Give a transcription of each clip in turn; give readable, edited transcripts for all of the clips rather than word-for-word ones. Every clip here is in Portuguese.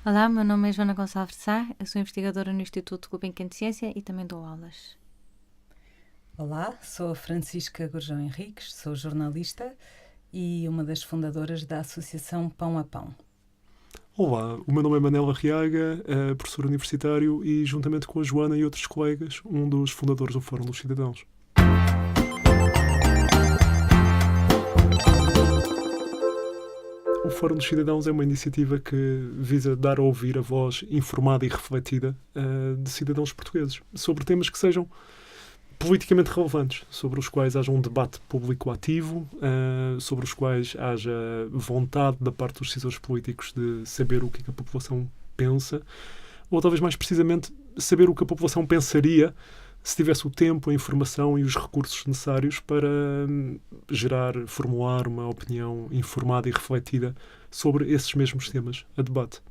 Olá, meu nome é Joana Gonçalves de Sá, eu sou investigadora no Instituto Gulbenkian de Ciência e também dou aulas. Olá, sou a Francisca Gurjão Henriques, sou jornalista e uma das fundadoras da Associação Pão a Pão. Olá, o meu nome é Manel Arriaga, professor universitário e, juntamente com a Joana e outros colegas, um dos fundadores do Fórum dos Cidadãos. O Fórum dos Cidadãos é uma iniciativa que visa dar a ouvir a voz informada e refletida de cidadãos portugueses sobre temas que sejam politicamente relevantes, sobre os quais haja um debate público ativo, sobre os quais haja vontade da parte dos decisores políticos de saber o que é que a população pensa, ou talvez mais precisamente saber o que a população pensaria se tivesse o tempo, a informação e os recursos necessários para formular uma opinião informada e refletida sobre esses mesmos temas a debate.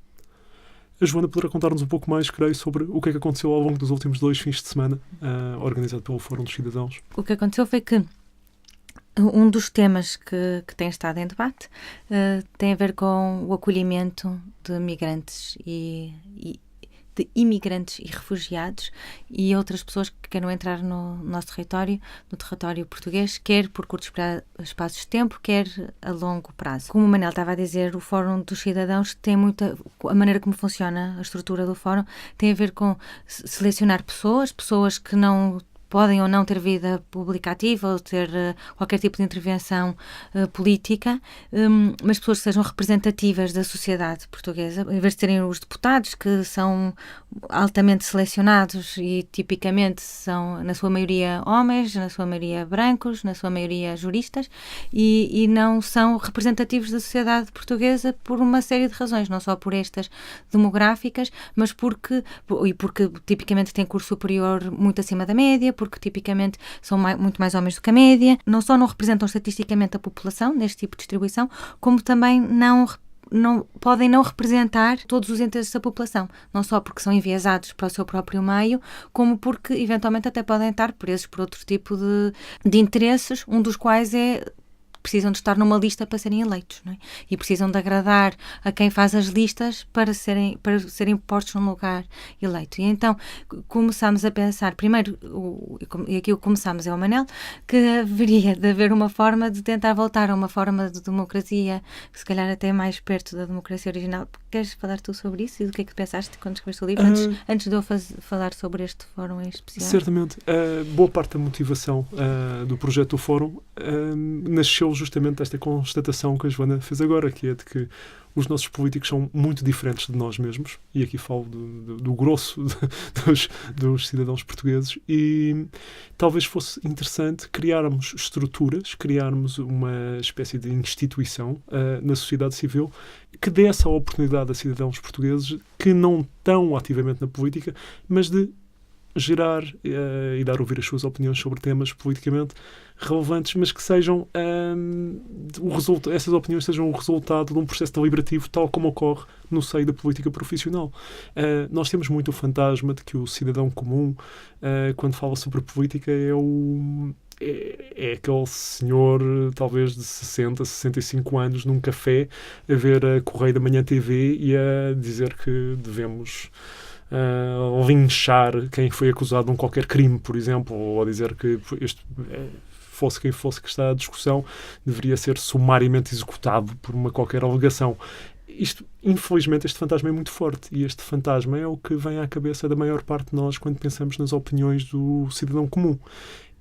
A Joana poderá contar-nos um pouco mais, creio, sobre o que é que aconteceu ao longo dos últimos 2 fins de semana, organizado pelo Fórum dos Cidadãos. O que aconteceu foi que um dos temas que tem estado em debate tem a ver com o acolhimento de migrantes de imigrantes e refugiados e outras pessoas que queiram entrar no nosso território, no território português, quer por curtos espaços de tempo, quer a longo prazo. Como o Manel estava a dizer, o Fórum dos Cidadãos tem a maneira como funciona a estrutura do Fórum tem a ver com selecionar pessoas que não podem ou não ter vida pública ativa ou ter qualquer tipo de intervenção política, mas pessoas que sejam representativas da sociedade portuguesa, em vez de serem os deputados, que são altamente selecionados e tipicamente são, na sua maioria, homens, na sua maioria brancos, na sua maioria juristas, e não são representativos da sociedade portuguesa por uma série de razões, não só por estas demográficas, mas porque tipicamente têm curso superior muito acima da média, porque tipicamente são muito mais homens do que a média, não só não representam estatisticamente a população neste tipo de distribuição, como também podem não representar todos os interesses da população, não só porque são enviesados para o seu próprio meio, como porque eventualmente até podem estar presos por outro tipo de interesses, um dos quais precisam de estar numa lista para serem eleitos, não é? E precisam de agradar a quem faz as listas para serem postos num lugar eleito. E então começámos a pensar, primeiro, e aqui o começámos é o Manel, que haveria de haver uma forma de tentar voltar a uma forma de democracia que se calhar até é mais perto da democracia original. Queres falar tu sobre isso e do que é que pensaste quando escreveste o livro, antes de eu falar sobre este fórum em especial? Certamente. Boa parte da motivação do projeto do Fórum nasceu justamente desta constatação que a Joana fez agora, que é de que os nossos políticos são muito diferentes de nós mesmos, e aqui falo do grosso dos cidadãos portugueses, e talvez fosse interessante criarmos estruturas, criarmos uma espécie de instituição na sociedade civil que dê essa oportunidade a cidadãos portugueses que não estão ativamente na política, mas de gerar e dar a ouvir as suas opiniões sobre temas politicamente relevantes, mas que sejam essas opiniões sejam o resultado de um processo deliberativo, tal como ocorre no seio da política profissional. Nós temos muito o fantasma de que o cidadão comum, quando fala sobre política, é aquele senhor, talvez de 60, 65 anos, num café, a ver a Correio da Manhã TV e a dizer que devemos linchar quem foi acusado de um qualquer crime, por exemplo, ou a dizer que fosse quem fosse que está à discussão, deveria ser sumariamente executado por uma qualquer alegação. Infelizmente, este fantasma é muito forte, e este fantasma é o que vem à cabeça da maior parte de nós quando pensamos nas opiniões do cidadão comum.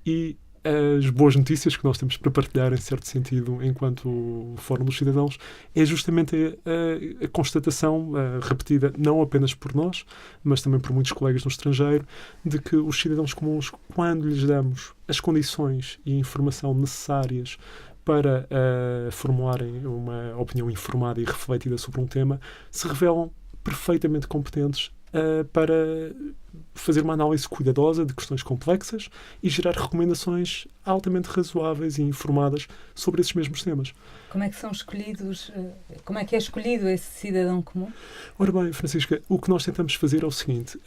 E as boas notícias que nós temos para partilhar, em certo sentido, enquanto Fórum dos Cidadãos, é justamente a constatação repetida não apenas por nós, mas também por muitos colegas no estrangeiro, de que os cidadãos comuns, quando lhes damos as condições e informação necessárias para formularem uma opinião informada e refletida sobre um tema, se revelam perfeitamente competentes para fazer uma análise cuidadosa de questões complexas e gerar recomendações altamente razoáveis e informadas sobre esses mesmos temas. Como é que são escolhidos, como é que é escolhido esse cidadão comum? Ora bem, Francisca, o que nós tentamos fazer é o seguinte: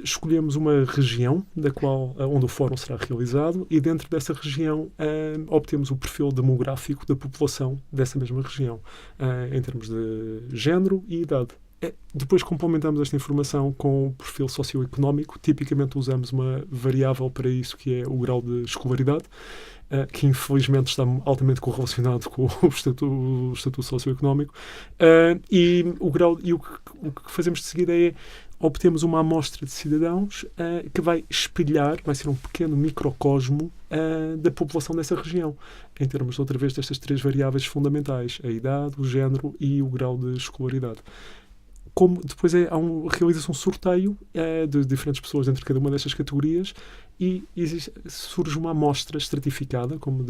escolhemos uma região onde o fórum será realizado, e dentro dessa região obtemos o perfil demográfico da população dessa mesma região, em termos de género e idade. Depois complementamos esta informação com o perfil socioeconómico. Tipicamente usamos uma variável para isso, que é o grau de escolaridade, que infelizmente está altamente correlacionado com o estatuto socioeconómico. E o que fazemos de seguida é obtemos uma amostra de cidadãos que vai espelhar, vai ser um pequeno microcosmo da população dessa região, em termos, outra vez, destas 3 variáveis fundamentais: a idade, o género e o grau de escolaridade. Como depois realiza-se um sorteio de diferentes pessoas entre cada uma destas categorias e surge uma amostra estratificada, como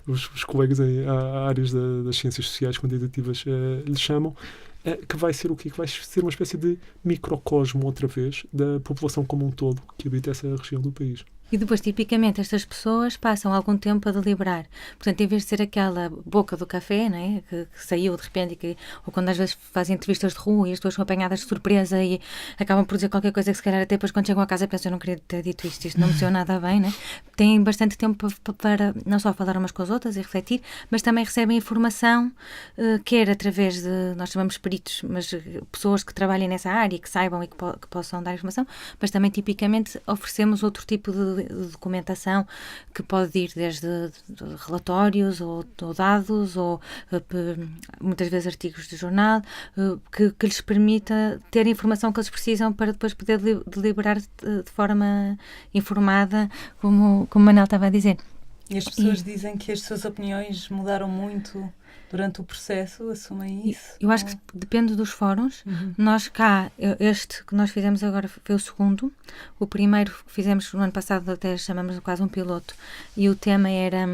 os colegas em áreas das ciências sociais quantitativas lhe chamam, que vai ser o quê? Que vai ser uma espécie de microcosmo, outra vez, da população como um todo que habita essa região do país. E depois, tipicamente, estas pessoas passam algum tempo a deliberar. Portanto, em vez de ser aquela boca do café, não é? Que saiu de repente, ou quando às vezes fazem entrevistas de rua e as pessoas são apanhadas de surpresa e acabam por dizer qualquer coisa que se calhar até depois quando chegam a casa pensam: eu não queria ter dito isto não me saiu nada bem, não é? Têm bastante tempo para não só falar umas com as outras e refletir, mas também recebem informação, quer através de, nós chamamos peritos, mas pessoas que trabalhem nessa área e que saibam e que possam dar informação, mas também tipicamente oferecemos outro tipo de documentação que pode ir desde relatórios ou dados ou muitas vezes artigos de jornal que lhes permita ter a informação que eles precisam para depois poder deliberar de forma informada, como o Manel estava a dizer. E as pessoas dizem que as suas opiniões mudaram muito durante o processo, assumem isso? Eu acho que depende dos fóruns. Nós cá, este que nós fizemos agora foi o segundo. O primeiro que fizemos no ano passado até chamamos quase um piloto, e o tema era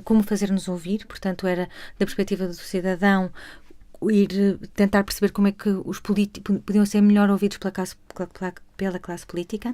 como fazer-nos ouvir, portanto era da perspectiva do cidadão, tentar perceber como é que os políticos podiam ser melhor ouvidos pela classe política,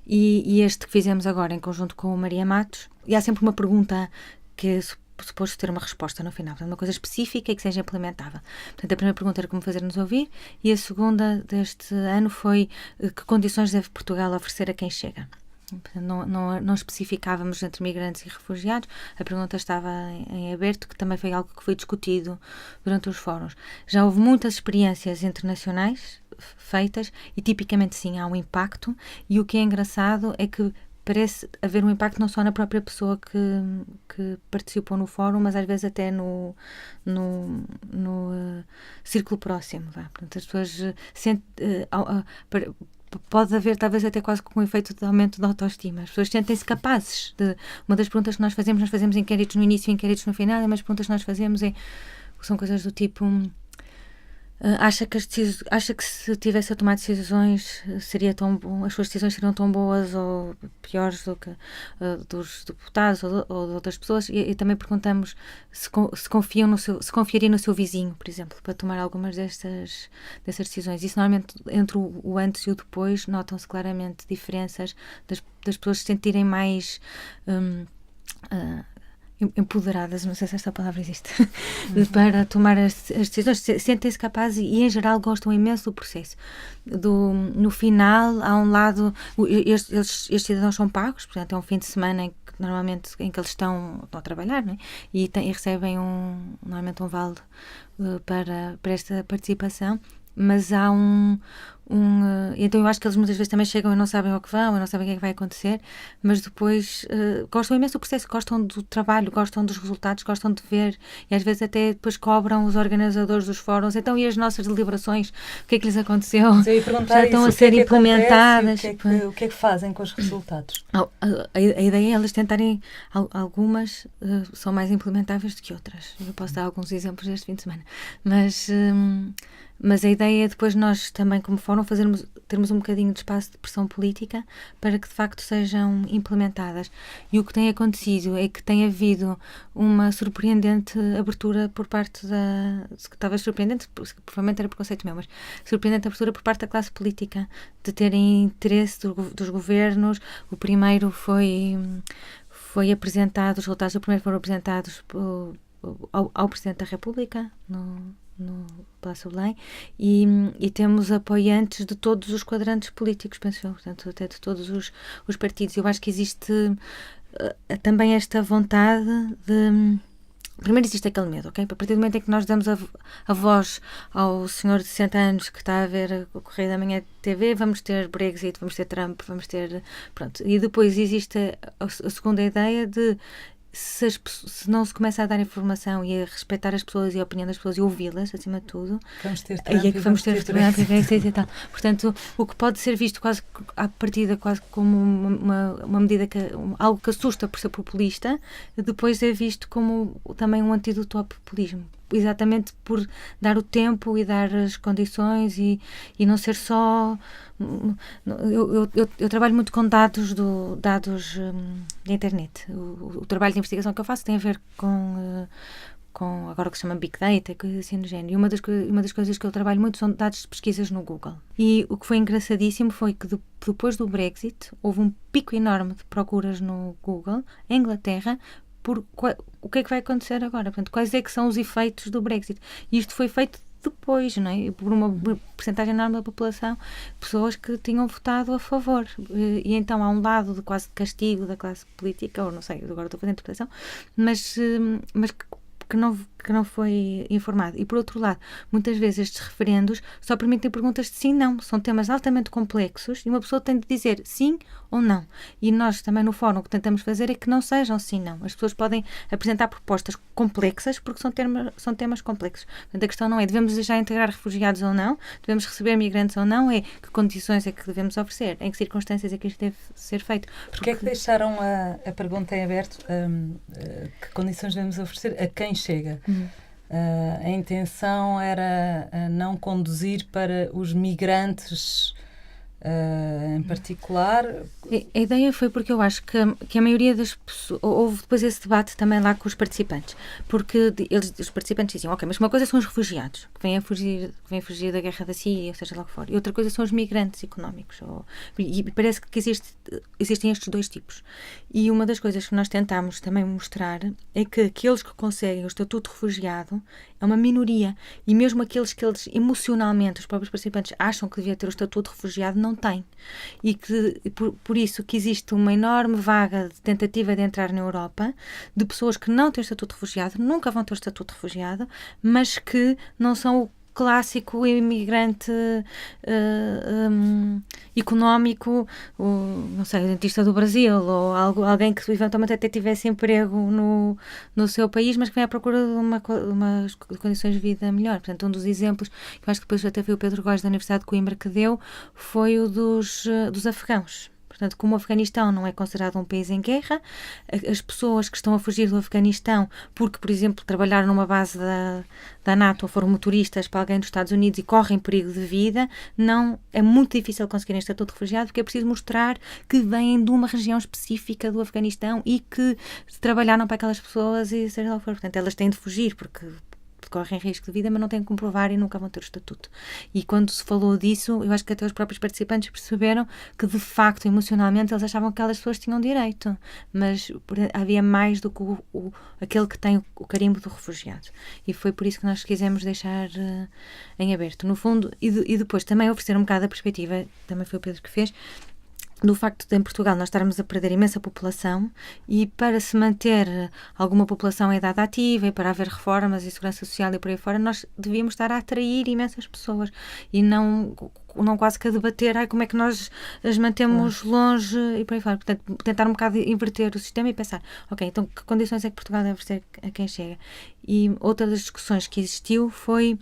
e este que fizemos agora em conjunto com o Maria Matos, e há sempre uma pergunta que é suposto ter uma resposta no final, portanto, uma coisa específica e que seja implementável. Portanto, a primeira pergunta era como fazer-nos ouvir, e a segunda deste ano foi que condições deve Portugal oferecer a quem chega. Portanto, não especificávamos entre migrantes e refugiados, a pergunta estava em aberto, que também foi algo que foi discutido durante os fóruns. Já houve muitas experiências internacionais feitas e tipicamente sim há um impacto, e o que é engraçado é que parece haver um impacto não só na própria pessoa que participou no fórum, mas às vezes até no círculo próximo. Portanto, as pessoas pode haver talvez até quase com um efeito de aumento da autoestima. As pessoas sentem-se capazes de... Uma das perguntas que nós fazemos inquéritos no início e inquéritos no final, e uma das perguntas que nós fazemos são coisas do tipo... Acha que se tivesse a tomar decisões seria tão bom, as suas decisões seriam tão boas ou piores do que dos deputados ou de outras pessoas, e também perguntamos se confiaria no seu vizinho, por exemplo, para tomar algumas dessas decisões. Isso normalmente entre o antes e o depois notam-se claramente diferenças das pessoas se sentirem mais empoderadas, não sei se esta palavra existe, para tomar as decisões, sentem-se capazes e em geral gostam imenso do processo. No final há um lado, estes cidadãos são pagos, portanto é um fim de semana normalmente em que eles estão a trabalhar, não é? E recebem normalmente um vale para esta participação, mas há então eu acho que eles muitas vezes também chegam e não sabem ao que vão, e não sabem o que é que vai acontecer, mas depois gostam imenso do processo, gostam do trabalho, gostam dos resultados, gostam de ver, e às vezes até depois cobram os organizadores dos fóruns, então, e as nossas deliberações, o que é que lhes aconteceu? Já estão a ser implementadas. O que é que fazem com os resultados? A ideia é elas tentarem, algumas são mais implementáveis do que outras. Eu posso dar alguns exemplos deste fim de semana, mas a ideia é depois nós também, como fórum, termos um bocadinho de espaço de pressão política para que de facto sejam implementadas. E o que tem acontecido é que tem havido uma surpreendente abertura por parte talvez surpreendente, provavelmente era preconceito meu, mas surpreendente abertura por parte da classe política, de terem interesse dos governos. O primeiro foi apresentado, os resultados do primeiro foram apresentados ao Presidente da República, no Palácio Belém, e temos apoiantes de todos os quadrantes políticos, penso eu, portanto, até de todos os partidos. Eu acho que existe também esta vontade primeiro existe aquele medo, ok? A partir do momento em que nós damos a voz ao senhor de 60 anos que está a ver o Correio da Manhã TV, vamos ter Brexit, vamos ter Trump, vamos ter... Pronto. E depois existe a segunda ideia de se não se começa a dar informação e a respeitar as pessoas e a opinião das pessoas e ouvi-las, acima de tudo, vamos ter Trump, aí é que vamos ter Brexit e tal. Portanto, o que pode ser visto quase à partida quase como uma medida, algo que assusta por ser populista, depois é visto como também um antídoto ao populismo. Exatamente por dar o tempo e dar as condições e não ser só... Eu trabalho muito com dados da internet. O trabalho de investigação que eu faço tem a ver com agora o que se chama Big Data, coisas assim do género. E uma das coisas que eu trabalho muito são dados de pesquisas no Google. E o que foi engraçadíssimo foi que depois do Brexit houve um pico enorme de procuras no Google, em Inglaterra, o que é que vai acontecer agora? Portanto, quais é que são os efeitos do Brexit? E isto foi feito depois, não é? Por uma percentagem enorme da população, pessoas que tinham votado a favor. E então há um lado de quase de castigo da classe política, ou não sei, agora estou a fazer a interpretação, mas que não foi informado. E, por outro lado, muitas vezes estes referendos só permitem perguntas de sim, não. São temas altamente complexos e uma pessoa tem de dizer sim ou não. E nós também no fórum o que tentamos fazer é que não sejam sim, não. As pessoas podem apresentar propostas complexas porque são temas complexos. Portanto, a questão não é devemos deixar integrar refugiados ou não, devemos receber migrantes ou não, é que condições é que devemos oferecer, em que circunstâncias é que isto deve ser feito. Porquê é que deixaram a pergunta em aberto? Que condições devemos oferecer a quem chega? A intenção era não conduzir para os migrantes em particular. A ideia foi porque eu acho que a maioria das pessoas... Houve depois esse debate também lá com os participantes, porque os participantes diziam, ok, mas uma coisa são os refugiados, que vêm fugir da guerra da Síria, ou seja lá o que for, e outra coisa são os migrantes económicos. E parece que existem estes dois tipos. E uma das coisas que nós tentámos também mostrar é que aqueles que conseguem o estatuto de refugiado é uma minoria, e mesmo aqueles que eles emocionalmente, os próprios participantes, acham que devia ter o estatuto de refugiado, não têm. E que, por isso que existe uma enorme vaga de tentativa de entrar na Europa de pessoas que não têm o estatuto de refugiado, nunca vão ter o estatuto de refugiado, mas que não são o clássico imigrante económico, não sei, o dentista do Brasil, ou alguém que eventualmente até tivesse emprego no seu país, mas que vem à procura de umas condições de vida melhor. Portanto, um dos exemplos, que eu acho que depois até foi o Pedro Góes da Universidade de Coimbra que deu, foi o dos afegãos. Portanto, como o Afeganistão não é considerado um país em guerra, as pessoas que estão a fugir do Afeganistão porque, por exemplo, trabalharam numa base da NATO ou foram motoristas para alguém dos Estados Unidos e correm perigo de vida, é muito difícil conseguirem estatuto de refugiado porque é preciso mostrar que vêm de uma região específica do Afeganistão e que trabalharam para aquelas pessoas e seja lá o que for. Portanto, elas têm de fugir porque correm risco de vida, mas não têm que comprovar e nunca vão ter o estatuto. E quando se falou disso, eu acho que até os próprios participantes perceberam que, de facto, emocionalmente, eles achavam que aquelas pessoas tinham direito, mas havia mais do que aquele que tem o carimbo do refugiado. E foi por isso que nós quisemos deixar em aberto. No fundo, e depois também oferecer um bocado a perspectiva, também foi o Pedro que fez, do facto de em Portugal nós estarmos a perder imensa população e para se manter alguma população em idade ativa e para haver reformas e segurança social e por aí fora, nós devíamos estar a atrair imensas pessoas e não quase que a debater como é que nós as mantemos longe e por aí fora. Portanto, tentar um bocado inverter o sistema e pensar, ok, então que condições é que Portugal deve oferecer a quem chega? E outra das discussões que existiu foi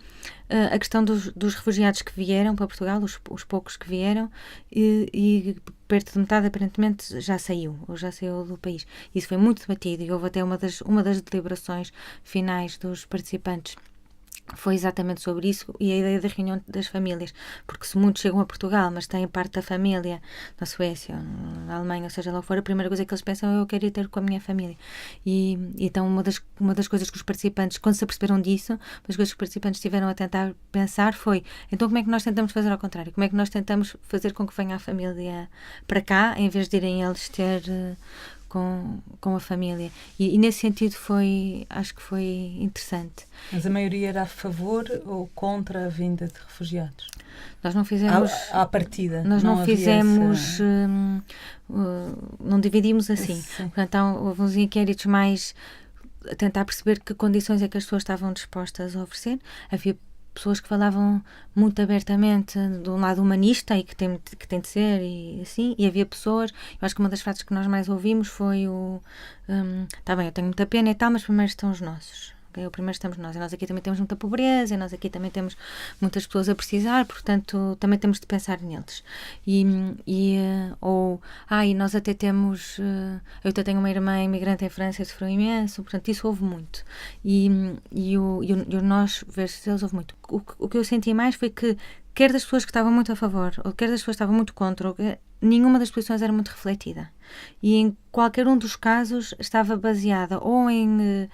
a questão dos refugiados que vieram para Portugal, os poucos que vieram, e perto de metade, aparentemente, já saiu do país. Isso foi muito debatido e houve até uma das deliberações finais dos participantes foi exatamente sobre isso e a ideia da reunião das famílias, porque se muitos chegam a Portugal, mas têm parte da família na Suécia, ou na Alemanha, ou seja lá fora, a primeira coisa que eles pensam é eu quero ir ter com a minha família. E então uma das coisas que os participantes, quando se aperceberam disso, uma das coisas que os participantes tiveram a tentar pensar foi, então como é que nós tentamos fazer ao contrário? Como é que nós tentamos fazer com que venha a família para cá, em vez de irem eles ter com a família. E nesse sentido acho que foi interessante. Mas a maioria era a favor ou contra a vinda de refugiados? Nós não fizemos... À partida. Nós não fizemos... não dividimos assim. Portanto, houve uns inquéritos mais a tentar perceber que condições é que as pessoas estavam dispostas a oferecer. Havia pessoas que falavam muito abertamente de um lado humanista e que tem de ser e assim, e havia pessoas, eu acho que uma das frases que nós mais ouvimos foi tá bem, eu tenho muita pena e tal, mas primeiro estão os nossos. O primeiro estamos nós, e nós aqui também temos muita pobreza, e nós aqui também temos muitas pessoas a precisar, portanto também temos de pensar neles. E nós até temos, eu até tenho uma irmã imigrante em França e sofreu imenso, portanto isso houve muito. E o nós versus eles houve muito. O que eu senti mais foi que quer das pessoas que estavam muito a favor, ou quer das pessoas que estavam muito contra, nenhuma das posições era muito refletida. E em qualquer um dos casos estava baseada ou em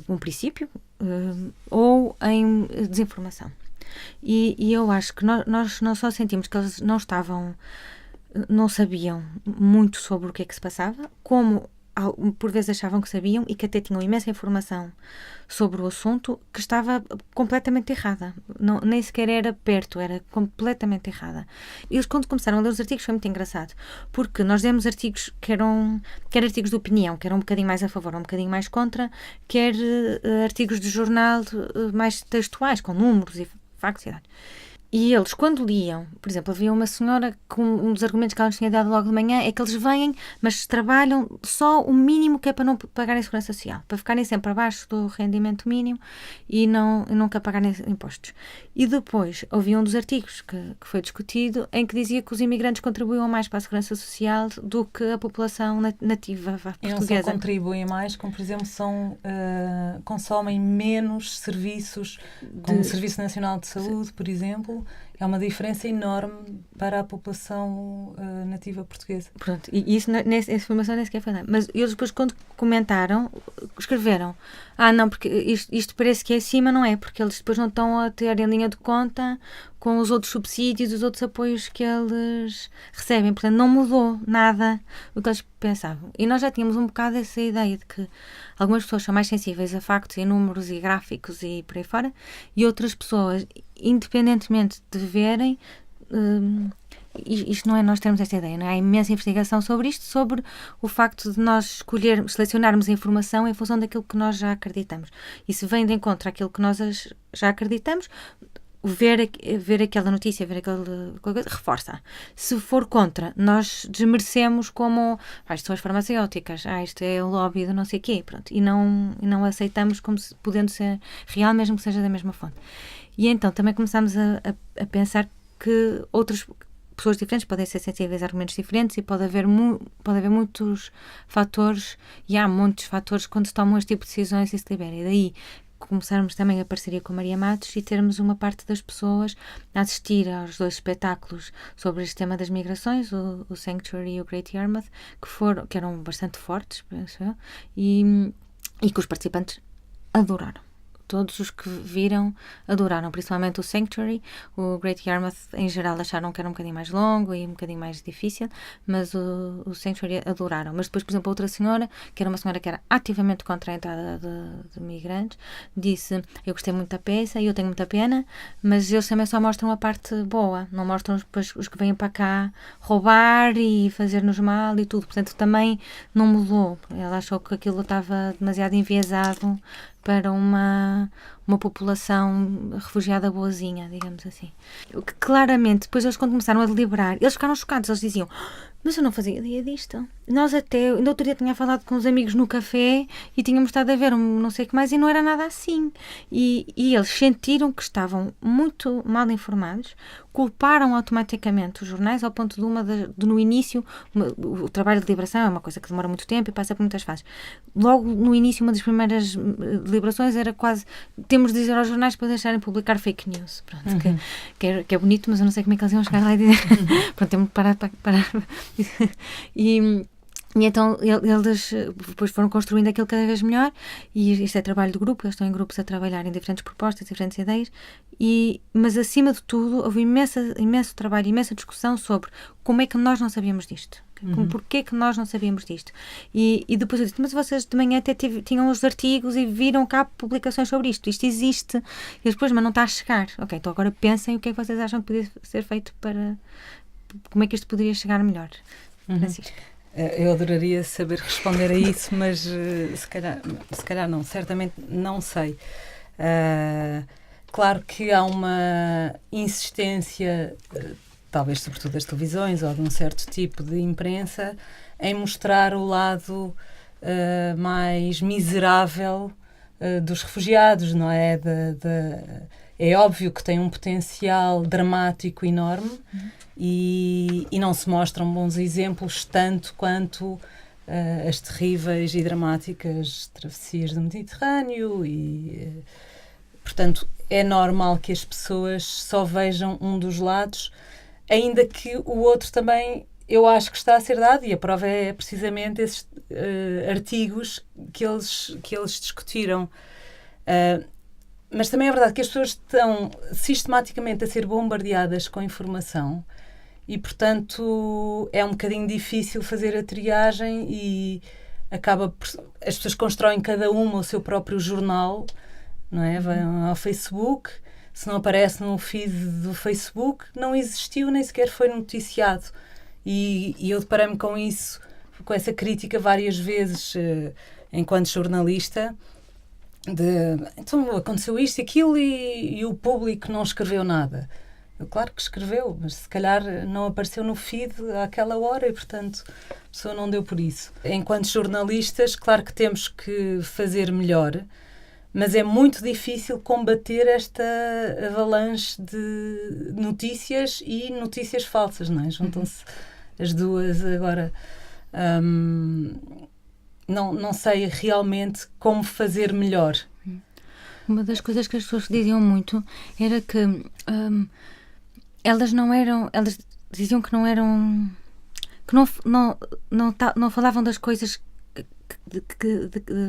um princípio ou em desinformação. E eu acho que nós não só sentimos que eles não sabiam muito sobre o que é que se passava, como por vezes achavam que sabiam e que até tinham imensa informação sobre o assunto que estava completamente errada. Nem sequer era perto, era completamente errada. Eles, quando começaram a ler os artigos, foi muito engraçado, porque nós demos artigos quer artigos de opinião, que eram um bocadinho mais a favor, um bocadinho mais contra, quer artigos de jornal mais textuais, com números e factos e dados. E eles, quando liam, por exemplo, havia uma senhora com um dos argumentos que ela nos tinha dado logo de manhã é que eles vêm, mas trabalham só o mínimo que é para não pagarem segurança social, para ficarem sempre abaixo do rendimento mínimo e nunca pagarem impostos. E depois havia um dos artigos que foi discutido em que dizia que os imigrantes contribuíam mais para a segurança social do que a população nativa portuguesa. E não só contribuem mais, como por exemplo consomem menos serviços, como o Serviço Nacional de Saúde, por exemplo. É uma diferença enorme para a população nativa portuguesa. Pronto, e isso, essa informação nem sequer foi nada. Mas eles depois, quando comentaram, escreveram: não, porque isto parece que é acima, não é? Porque eles depois não estão a ter em linha de conta com os outros subsídios, os outros apoios que eles recebem. Portanto, não mudou nada o que eles pensavam. E nós já tínhamos um bocado essa ideia de que algumas pessoas são mais sensíveis a factos e números e gráficos e por aí fora, e outras pessoas, independentemente de verem, isto não é nós termos esta ideia, não é? Há imensa investigação sobre isto, sobre o facto de nós selecionarmos a informação em função daquilo que nós já acreditamos. E se vem de encontro àquilo que nós já acreditamos, ver aquela notícia, ver aquela coisa, reforça. Se for contra, nós desmerecemos como isto são as farmacêuticas, isto é o lobby de não sei o quê, pronto, e não aceitamos como se, podendo ser real, mesmo que seja da mesma fonte. E então também começámos a pensar que outras pessoas diferentes podem ser sensíveis a argumentos diferentes e pode haver muitos fatores, e há muitos fatores quando se tomam este tipo de decisões e se libera. E daí começarmos também a parceria com a Maria Matos e termos uma parte das pessoas a assistir aos 2 espetáculos sobre este tema das migrações, o Sanctuary e o Great Yarmouth, que eram bastante fortes, penso eu, e que os participantes adoraram. Todos os que viram adoraram, principalmente o Sanctuary. O Great Yarmouth, em geral, acharam que era um bocadinho mais longo e um bocadinho mais difícil, mas o Sanctuary adoraram. Mas depois, por exemplo, outra senhora, que era uma senhora que era ativamente contra a entrada de migrantes, disse: eu gostei muito da peça e eu tenho muita pena, mas eles também só mostram a parte boa, não mostram depois os que vêm para cá roubar e fazer-nos mal e tudo. Portanto, também não mudou. Ela achou que aquilo estava demasiado enviesado para uma população refugiada boazinha, digamos assim. Claramente, depois eles, quando começaram a deliberar, eles ficaram chocados, eles diziam: mas eu não fazia ideia disto. Nós até, no outro dia tinha falado com os amigos no café e tínhamos estado a ver não sei o que mais e não era nada assim. E eles sentiram que estavam muito mal informados, culparam automaticamente os jornais ao ponto de no início, o trabalho de deliberação é uma coisa que demora muito tempo e passa por muitas fases. Logo no início, uma das primeiras deliberações era quase: temos de dizer aos jornais para deixarem publicar fake news. Pronto, que é bonito, mas eu não sei como é que eles iam chegar lá e dizer. Pronto, temos de parar. E então eles depois foram construindo aquilo cada vez melhor, e isto é trabalho de grupo, eles estão em grupos a trabalhar em diferentes propostas, diferentes ideias, mas acima de tudo houve imenso trabalho, imensa discussão sobre como é que nós não sabíamos disto. Porquê que nós não sabíamos disto? E depois eu disse: mas vocês de manhã até tinham os artigos e viram cá publicações sobre isto existe. E depois, mas não está a chegar. Ok, então agora pensem o que é que vocês acham que poderia ser feito para... como é que isto poderia chegar melhor. Francisco? Eu adoraria saber responder a isso, mas se calhar não, certamente não sei. Claro que há uma insistência, talvez sobretudo das televisões ou de um certo tipo de imprensa, em mostrar o lado mais miserável dos refugiados, não é? É óbvio que tem um potencial dramático enorme e não se mostram bons exemplos tanto quanto as terríveis e dramáticas travessias do Mediterrâneo e, portanto, é normal que as pessoas só vejam um dos lados, ainda que o outro também, eu acho que está a ser dado, e a prova é precisamente esses artigos que eles discutiram. Mas também é verdade que as pessoas estão sistematicamente a ser bombardeadas com informação e, portanto, é um bocadinho difícil fazer a triagem e as pessoas constroem cada uma o seu próprio jornal, não é? Vão ao Facebook, se não aparece no feed do Facebook, não existiu, nem sequer foi noticiado. E eu deparei-me com isso, com essa crítica várias vezes enquanto jornalista, então aconteceu isto e aquilo e o público não escreveu nada. Claro que escreveu, mas se calhar não apareceu no feed àquela hora e, portanto, a pessoa não deu por isso. Enquanto jornalistas, claro que temos que fazer melhor, mas é muito difícil combater esta avalanche de notícias e notícias falsas, não é? Juntam-se as duas agora. Não sei realmente como fazer melhor. Uma das coisas que as pessoas diziam muito era que elas diziam que não eram, que não falavam das coisas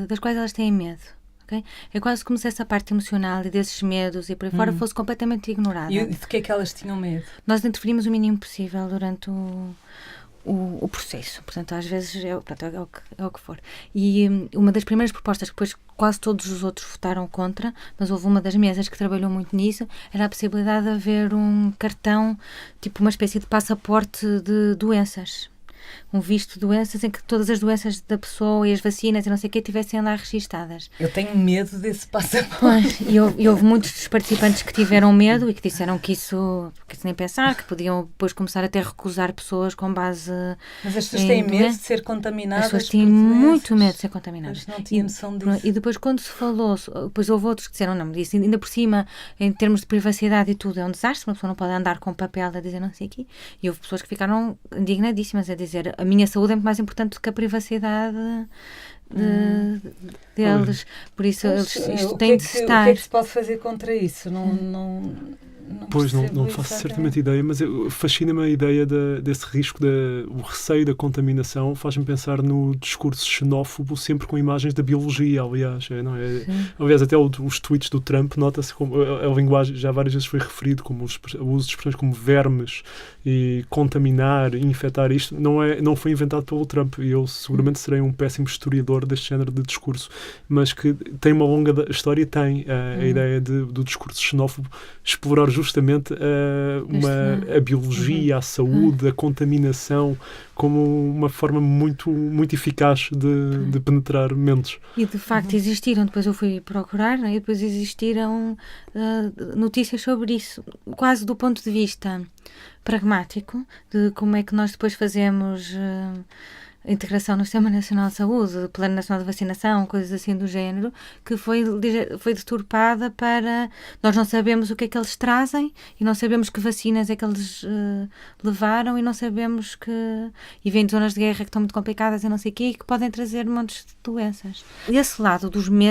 das quais elas têm medo. Okay? É quase como se essa parte emocional e desses medos e por aí fora fosse completamente ignorada. E de que é que elas tinham medo? Nós interferimos o mínimo possível durante o processo. Portanto, às vezes é o que for. E uma das primeiras propostas que depois quase todos os outros votaram contra, mas houve uma das mesas que trabalhou muito nisso, era a possibilidade de haver um cartão, tipo uma espécie de passaporte de doenças. Um visto de doenças em que todas as doenças da pessoa e as vacinas e não sei o que tivessem lá registadas. Eu tenho medo desse passaporte. E houve muitos dos participantes que tiveram medo e que disseram que isso nem pensar, que podiam depois começar a ter recusar pessoas com base. Mas as pessoas têm medo de ser contaminadas. As pessoas têm muito medo de ser contaminadas. Mas não tinha noção disso. E depois, quando se falou, depois houve outros que disseram, não, mas isso ainda por cima, em termos de privacidade e tudo, é um desastre, uma pessoa não pode andar com papel a dizer não sei o quê. E houve pessoas que ficaram indignadíssimas a dizer a minha saúde é muito mais importante do que a privacidade deles. Por isso, isto tem de estar. O que é que se pode fazer contra isso? Não faço certamente ideia, mas fascina-me a ideia desse risco, o receio da contaminação faz-me pensar no discurso xenófobo sempre com imagens da biologia, aliás. Aliás, até os tweets do Trump nota-se como a linguagem, já várias vezes foi referido como o uso de expressões como vermes e contaminar e infectar. Isto não foi inventado pelo Trump e eu seguramente serei um péssimo historiador deste género de discurso, mas que tem uma longa história, tem a ideia do discurso xenófobo explorar justamente a biologia, a saúde, a contaminação como uma forma muito, muito eficaz de penetrar mentes. E de facto existiram, depois eu fui procurar, e depois existiram notícias sobre isso, quase do ponto de vista pragmático, de como é que nós depois fazemos a integração no Sistema Nacional de Saúde, Plano Nacional de Vacinação, coisas assim do género, que foi deturpada para... Nós não sabemos o que é que eles trazem e não sabemos que vacinas é que eles levaram e não sabemos que... E vêm de zonas de guerra que estão muito complicadas e não sei o quê e que podem trazer montes de doenças. Desse lado,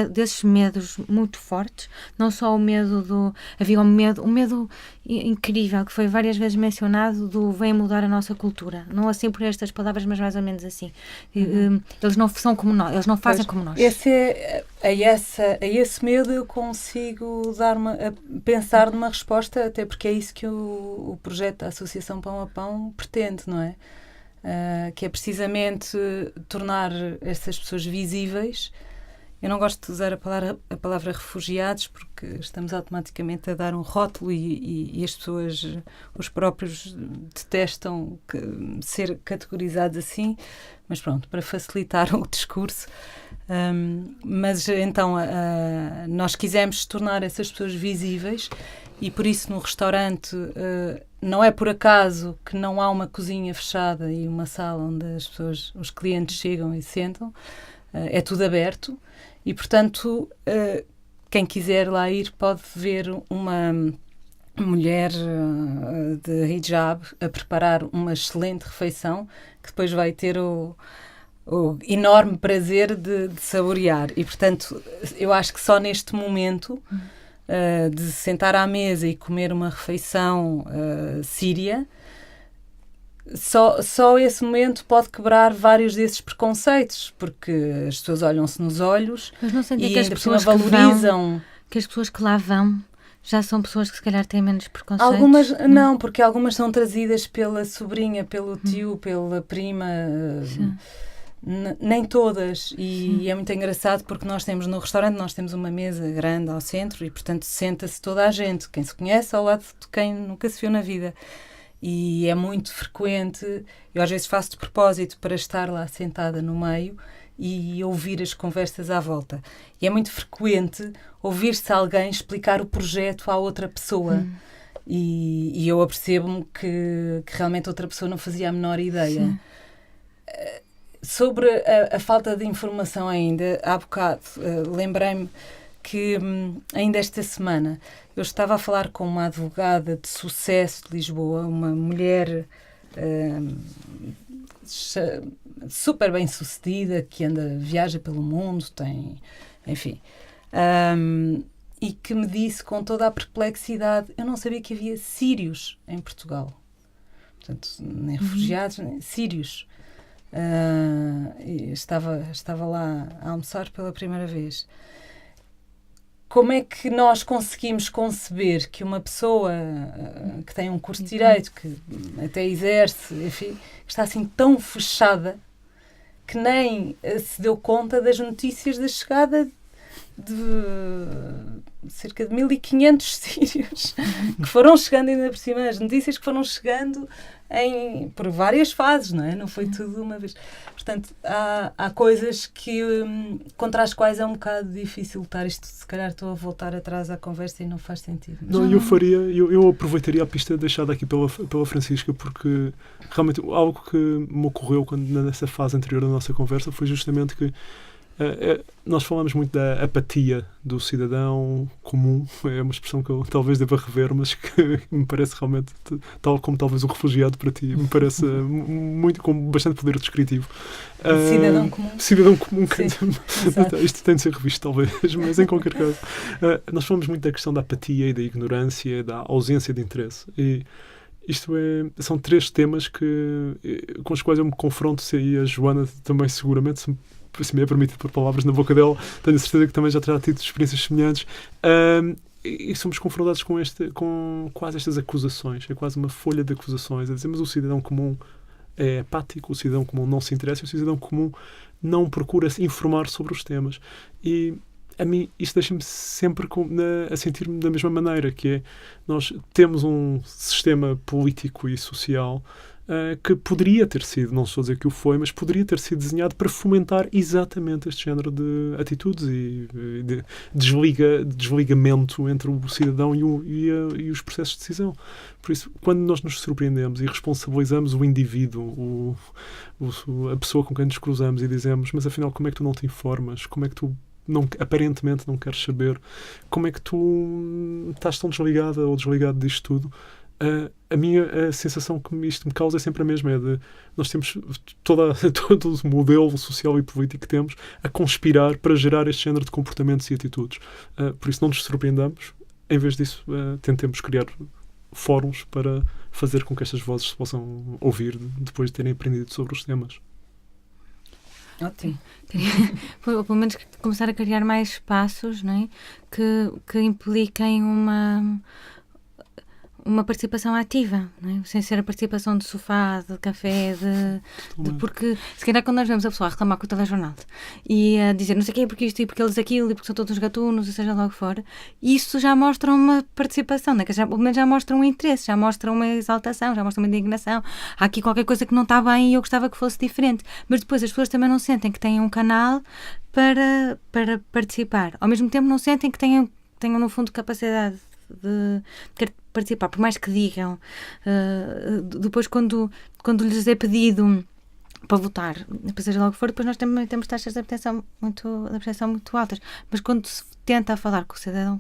desses medos muito fortes, não só o medo do... Havia um medo incrível que foi várias vezes mencionado do vem mudar a nossa cultura. Não assim por estas palavras, mas mais ou menos assim. Eles não são como nós, eles não fazem como nós. A esse medo eu consigo pensar numa resposta, até porque é isso que o projeto da Associação Pão a Pão pretende, não é? Que é precisamente tornar essas pessoas visíveis. eu não gosto de usar a palavra refugiados, porque estamos automaticamente a dar um rótulo e as pessoas, os próprios, detestam ser categorizados assim, mas pronto, para facilitar o discurso. Mas então nós quisemos tornar essas pessoas visíveis, e por isso no restaurante não é por acaso que não há uma cozinha fechada e uma sala onde os clientes chegam e sentam. É tudo aberto e, portanto, quem quiser lá ir pode ver uma mulher de hijab a preparar uma excelente refeição que depois vai ter o enorme prazer de saborear. E, portanto, eu acho que só neste momento de sentar à mesa e comer uma refeição síria, só esse momento pode quebrar vários desses preconceitos, porque as pessoas olham-se nos olhos e que as ainda pessoas valorizam. Que as pessoas que lá vão já são pessoas que se calhar têm menos preconceitos? Algumas não, porque algumas são trazidas pela sobrinha, pelo tio, pela prima, nem todas. E é muito engraçado porque nós temos no restaurante, nós temos uma mesa grande ao centro e, portanto, senta-se toda a gente, quem se conhece ao lado de quem nunca se viu na vida. E é muito frequente, eu às vezes faço de propósito para estar lá sentada no meio e ouvir as conversas à volta. E é muito frequente ouvir-se alguém explicar o projeto à outra pessoa. E eu apercebo-me que realmente outra pessoa não fazia a menor ideia. Sobre a falta de informação ainda, há bocado, lembrei-me que ainda esta semana eu estava a falar com uma advogada de sucesso de Lisboa, uma mulher super bem sucedida, que viaja pelo mundo, enfim, e que me disse com toda a perplexidade: eu não sabia que havia sírios em Portugal, portanto, nem refugiados, nem sírios. Estava lá a almoçar pela primeira vez. Como é que nós conseguimos conceber que uma pessoa que tem um curso de Direito, que até exerce, enfim, está assim tão fechada que nem se deu conta das notícias da chegada de cerca de 1.500 sírios que foram chegando, ainda por cima, as notícias que foram chegando por várias fases, não é? Não foi tudo uma vez. Portanto, há coisas contra as quais é um bocado difícil lutar. Isto, se calhar, estou a voltar atrás à conversa e não faz sentido. Não, eu aproveitaria a pista deixada aqui pela Francisca, porque realmente algo que me ocorreu nessa fase anterior da nossa conversa foi justamente que nós falamos muito da apatia do cidadão comum. É uma expressão que eu talvez deva rever, mas que me parece realmente, tal como talvez o refugiado para ti, me parece muito, com bastante poder descritivo. Cidadão comum. Cidadão comum. Sim, isto tem de ser revisto, talvez, mas em qualquer caso. Nós falamos muito da questão da apatia e da ignorância, da ausência de interesse. E são três temas com os quais eu me confronto, e a Joana também seguramente, se me é permitido pôr palavras na boca dela, tenho a certeza que também já terá tido experiências semelhantes, e somos confrontados com quase estas acusações. É quase uma folha de acusações, a dizer: mas o cidadão comum é apático, o cidadão comum não se interessa, o cidadão comum não procura se informar sobre os temas. E a mim isto deixa-me sempre a sentir-me da mesma maneira, que é: nós temos um sistema político e social que poderia ter sido, não estou a dizer que o foi, mas poderia ter sido desenhado para fomentar exatamente este género de atitudes e de desligamento entre o cidadão e os processos de decisão. Por isso, quando nós nos surpreendemos e responsabilizamos o indivíduo, a pessoa com quem nos cruzamos, e dizemos: mas afinal, como é que tu não te informas? Como é que tu aparentemente não queres saber? Como é que tu estás tão desligada ou desligado disto tudo? A sensação que isto me causa é sempre a mesma, é de nós temos todo o modelo social e político que temos a conspirar para gerar este género de comportamentos e atitudes. Por isso, não nos surpreendamos. Em vez disso, tentemos criar fóruns para fazer com que estas vozes se possam ouvir depois de terem aprendido sobre os temas. Ótimo. Pelo menos começar a criar mais espaços, não é? que impliquem uma participação ativa, não é? Sem ser a participação de sofá, de café, porque se calhar quando nós vemos a pessoa a reclamar com o telejornal e a dizer não sei o quê, porque isto e porque eles aquilo e porque são todos gatunos, ou seja lá o que for, isso já mostra uma participação, né? Pelo menos já mostra um interesse, já mostra uma exaltação, já mostra uma indignação. Há aqui qualquer coisa que não está bem e eu gostava que fosse diferente. Mas depois as pessoas também não sentem que têm um canal para participar. Ao mesmo tempo não sentem que tenham no fundo capacidade de participar, por mais que digam. Depois quando lhes é pedido para votar, seja logo que for, depois nós também temos taxas de abstenção muito altas. Mas quando se tenta falar com o cidadão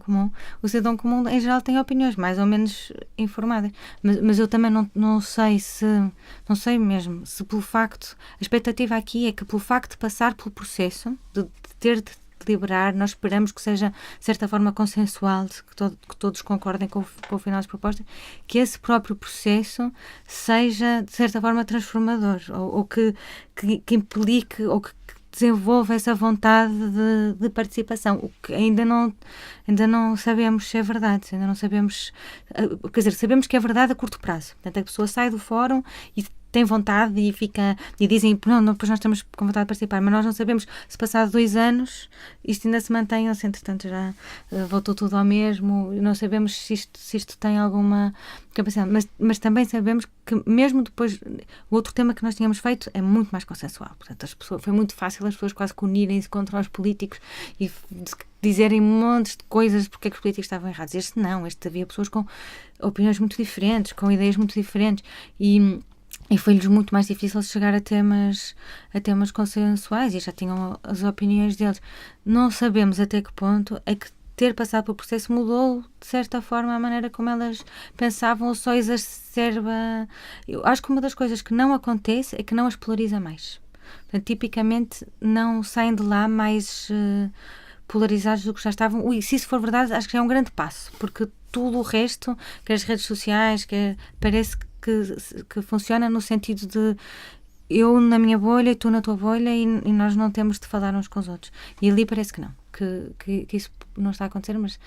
comum em geral tem opiniões mais ou menos informadas. Mas eu também não sei mesmo se pelo facto, a expectativa aqui é que pelo facto de passar pelo processo, de ter de deliberar, nós esperamos que seja de certa forma consensual, que todos concordem com o final das propostas, que esse próprio processo seja de certa forma transformador, ou que implique ou que desenvolva essa vontade de participação, o que ainda não sabemos se é verdade, ainda não sabemos, quer dizer, sabemos que é verdade a curto prazo. Portanto, a pessoa sai do fórum e tem vontade e dizem, não, depois nós estamos com vontade de participar, mas nós não sabemos se passado 2 anos isto ainda se mantém, ou se entretanto já voltou tudo ao mesmo, não sabemos se isto tem alguma capacidade, mas também sabemos que mesmo depois, o outro tema que nós tínhamos feito é muito mais consensual, portanto foi muito fácil as pessoas quase que unirem-se contra os políticos e dizerem montes de coisas porque é que os políticos estavam errados. Este havia pessoas com opiniões muito diferentes, com ideias muito diferentes e foi-lhes muito mais difícil chegar a temas consensuais e já tinham as opiniões deles. Não sabemos até que ponto é que ter passado pelo processo mudou, de certa forma, a maneira como elas pensavam ou só exacerba. Eu acho que uma das coisas que não acontece é que não as polariza mais. Portanto, tipicamente, não saem de lá mais polarizados do que já estavam. Se isso for verdade, acho que já é um grande passo, porque tudo o resto, que as redes sociais, parece que funciona no sentido de eu na minha bolha e tu na tua bolha e nós não temos de falar uns com os outros. E ali parece que não, que isso não está a acontecer, mas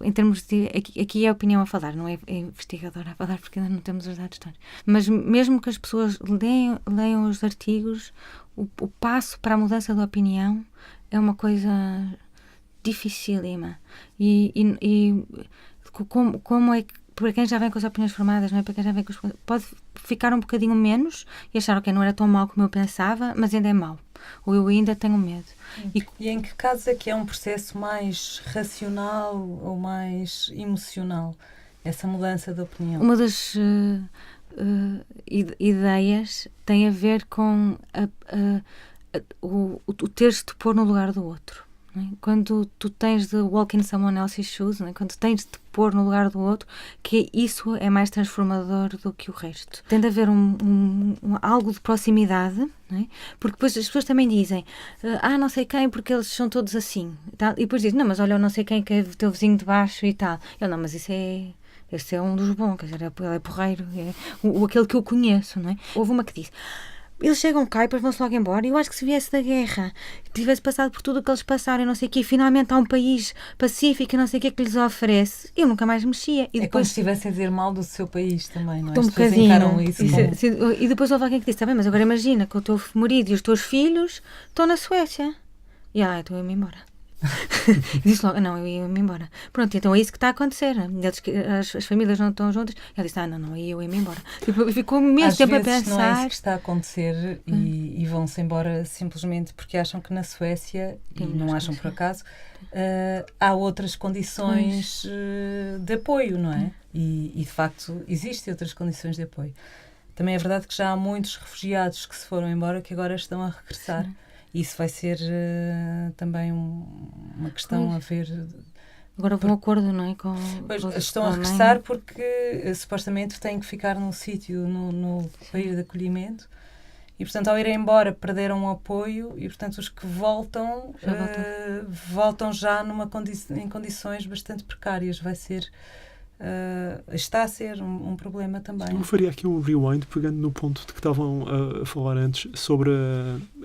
em termos de... Aqui é a opinião a falar, não é a investigadora a falar, porque ainda não temos os dados todos. Mas mesmo que as pessoas leiam os artigos, o passo para a mudança de opinião é uma coisa dificílima. E como é que para quem já vem com as opiniões formadas, não é? Para quem já vem com pode ficar um bocadinho menos e achar, ok, não era tão mau como eu pensava, mas ainda é mau. Ou eu ainda tenho medo. E em que casos é que é um processo mais racional ou mais emocional, essa mudança de opinião? Uma das ideias tem a ver com o teres de pôr no lugar do outro. Quando tu tens de walk in someone else's shoes, quando tens de pôr no lugar do outro, que isso é mais transformador do que o resto. Tem de haver algo de proximidade, porque depois as pessoas também dizem não sei quem, porque eles são todos assim. E depois dizem, não, mas olha, eu não sei quem que é o teu vizinho de baixo e tal. Eu, não, mas esse é um dos bons, quer dizer, ele é porreiro, é aquele que eu conheço, não é? Houve uma que disse... Eles chegam cá e depois vão-se logo embora. Eu acho que se viesse da guerra, tivesse passado por tudo o que eles passaram, não sei o quê, finalmente há um país pacífico, não sei o que lhes oferece, eu nunca mais mexia. E depois, como se estivesse a dizer mal do seu país também, não é? Um bocadinho. E depois houve alguém que disse, está bem, mas agora imagina que o teu marido e os teus filhos estão na Suécia. E então eu ia-me embora. Disse logo, não, eu ia-me embora. Pronto, então é isso que está a acontecer. As famílias não estão juntas. Ela disse, não, aí eu ia-me embora. Ficou mesmo tempo a pensar. Não é isso que está a acontecer e vão-se embora simplesmente porque acham que na Suécia, e não acham por acaso, há outras condições de apoio, não é? E de facto existem outras condições de apoio. Também é verdade que já há muitos refugiados que se foram embora que agora estão a regressar. Sim. Isso vai ser também uma questão a ver. Agora houve um acordo, não é? Estão a regressar porque supostamente têm que ficar num sítio, no país de acolhimento e, portanto, ao irem embora perderam o apoio e, portanto, os que voltam voltam já em condições bastante precárias. Vai ser... está a ser um problema também. Eu faria aqui um rewind, pegando no ponto de que estavam a falar antes, sobre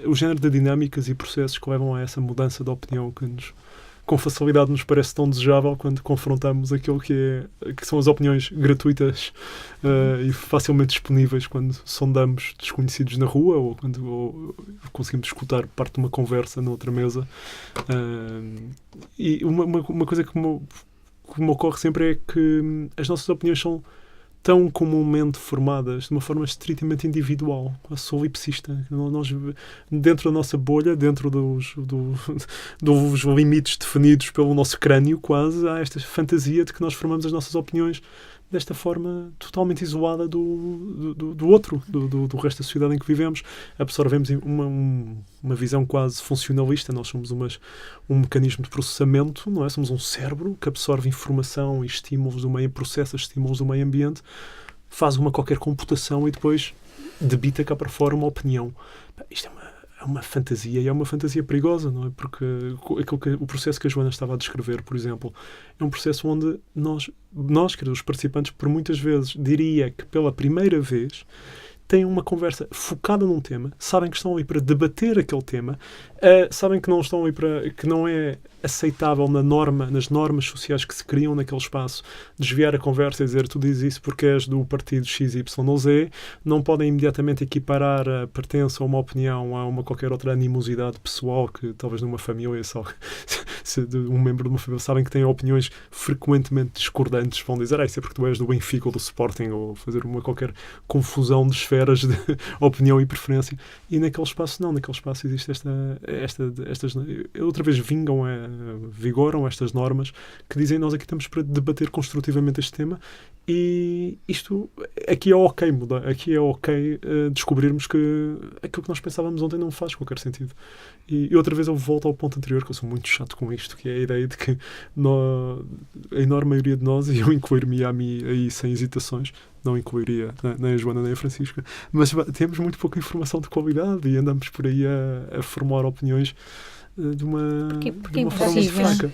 o género de dinâmicas e processos que levam a essa mudança de opinião que nos com facilidade nos parece tão desejável quando confrontamos aquilo que são as opiniões gratuitas e facilmente disponíveis quando sondamos desconhecidos na rua ou quando conseguimos escutar parte de uma conversa noutra mesa. E uma coisa que me ocorre sempre é que as nossas opiniões são tão comumente formadas de uma forma estritamente individual, solipsista. Nós, dentro da nossa bolha, dentro dos limites definidos pelo nosso crânio, quase, há esta fantasia de que nós formamos as nossas opiniões desta forma totalmente isolada do outro, do resto da sociedade em que vivemos. Absorvemos uma visão quase funcionalista. Nós somos um mecanismo de processamento, não é? Somos um cérebro que absorve informação e estímulos do meio, processa estímulos do meio ambiente, faz qualquer computação e depois debita cá para fora uma opinião. Isto é uma fantasia, e é uma fantasia perigosa, não é? Porque o processo que a Joana estava a descrever, por exemplo, é um processo onde nós, os participantes, por muitas vezes, diria que pela primeira vez, têm uma conversa focada num tema, sabem que estão ali para debater aquele tema, sabem que não estão ali que não é aceitável nas normas sociais que se criam naquele espaço, desviar a conversa e dizer tu dizes isso porque és do partido XYZ, não podem imediatamente equiparar a pertença a uma opinião a qualquer outra animosidade pessoal que talvez numa família, se um membro de uma família sabem que têm opiniões frequentemente discordantes, vão dizer isso é porque tu és do Benfica ou do Sporting, ou fazer qualquer confusão de esferas de opinião e preferência. E naquele espaço não, naquele espaço existe estas outra vez vigoram estas normas que dizem nós aqui estamos para debater construtivamente este tema, e isto aqui é ok mudar, aqui é ok descobrirmos que aquilo que nós pensávamos ontem não faz qualquer sentido. E outra vez eu volto ao ponto anterior, que eu sou muito chato com isto, que é a ideia de que a enorme maioria de nós, e eu incluir-me a mim aí sem hesitações, não incluiria nem a Joana nem a Francisca, mas temos muito pouca informação de qualidade e andamos por aí a formar opiniões de uma forma muito fraca.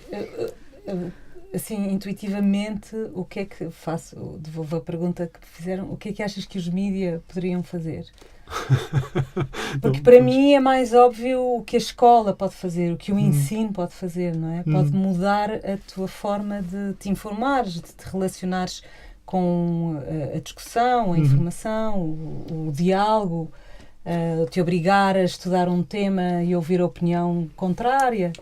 Assim, intuitivamente, o que é que faço? Devolvo a pergunta que fizeram. O que é que achas que os mídia poderiam fazer? Porque para mim é mais óbvio o que a escola pode fazer, o que o ensino pode fazer, não é? Pode mudar a tua forma de te informares, de te relacionares com a discussão, a informação, o diálogo, te obrigar a estudar um tema e ouvir a opinião contrária.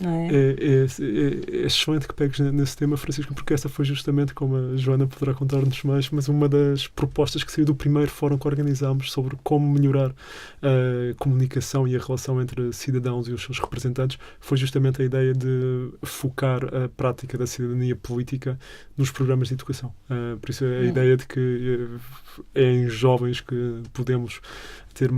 Não é? É excelente que pegues nesse tema, Francisco, porque essa foi justamente, como a Joana poderá contar-nos mais, mas uma das propostas que saiu do primeiro fórum que organizámos sobre como melhorar a comunicação e a relação entre cidadãos e os seus representantes foi justamente a ideia de focar a prática da cidadania política nos programas de educação. Por isso a ideia de que é em jovens que podemos ter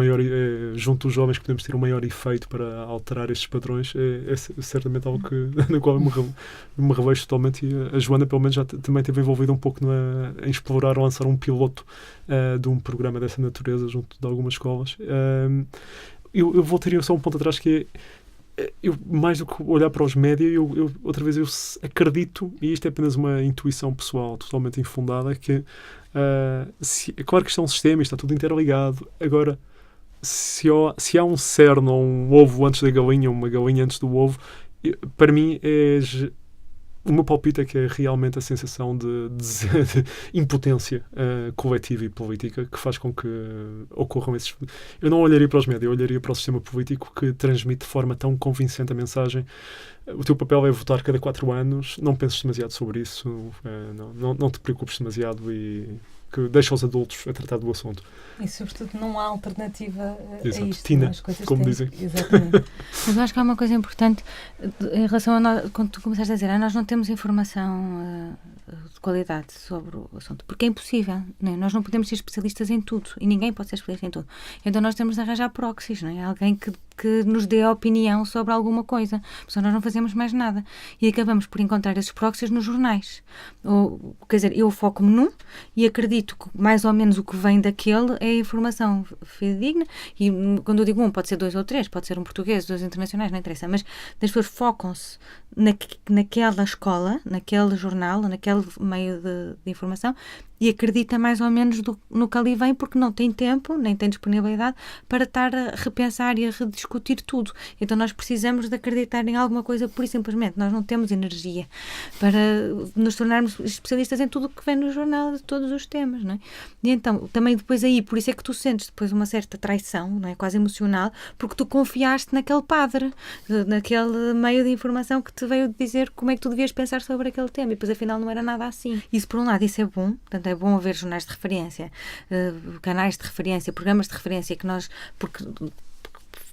junto dos jovens que podemos ter um maior efeito para alterar estes padrões é certamente algo na qual eu me revejo totalmente, e a Joana pelo menos já também esteve envolvida um pouco em explorar ou lançar um piloto de um programa dessa natureza junto de algumas escolas. Eu voltaria só um ponto atrás, que é mais do que olhar para os média, outra vez eu acredito, e isto é apenas uma intuição pessoal totalmente infundada, que é claro que isto é um sistema, isto está tudo interligado. Agora, se há um cerne ou um ovo antes da galinha, uma galinha antes do ovo, para mim o meu palpite é que é realmente a sensação de impotência coletiva e política que faz com que ocorram esses... Eu não olharia para os médias, eu olharia para o sistema político que transmite de forma tão convincente a mensagem: o teu papel é votar cada 4 anos, não penses demasiado sobre isso, não te preocupes demasiado, e que deixa os adultos a tratar do assunto. E, sobretudo, não há alternativa a isto. Tina, as coisas como dizem. Exatamente. Mas eu acho que há uma coisa importante em relação a nós, quando tu começaste a dizer, nós não temos informação de qualidade sobre o assunto, porque é impossível, não é? Nós não podemos ser especialistas em tudo, e ninguém pode ser especialista em tudo. Então nós temos de arranjar proxies, não é? Alguém que nos dê a opinião sobre alguma coisa, porque nós não fazemos mais nada. E acabamos por encontrar esses proxies nos jornais. Quer dizer, eu foco-me num e acredito que mais ou menos o que vem daquele é informação fidedigna, e quando eu digo pode ser 2 ou 3, pode ser um português, 2 internacionais, não interessa, mas as pessoas focam-se naquela escola, naquele jornal, naquele meio de informação, e acredita mais ou menos no que ali vem, porque não tem tempo, nem tem disponibilidade para estar a repensar e a rediscutir tudo. Então nós precisamos de acreditar em alguma coisa pura e simplesmente. Nós não temos energia para nos tornarmos especialistas em tudo o que vem no jornal, de todos os temas, não é? E então, também depois aí, por isso é que tu sentes depois uma certa traição, não é? Quase emocional, porque tu confiaste naquele padre, naquele meio de informação que te veio dizer como é que tu devias pensar sobre aquele tema, e depois afinal não era nada assim. Isso, por um lado, isso é bom, portanto é bom haver jornais de referência, canais de referência, programas de referência que nós, porque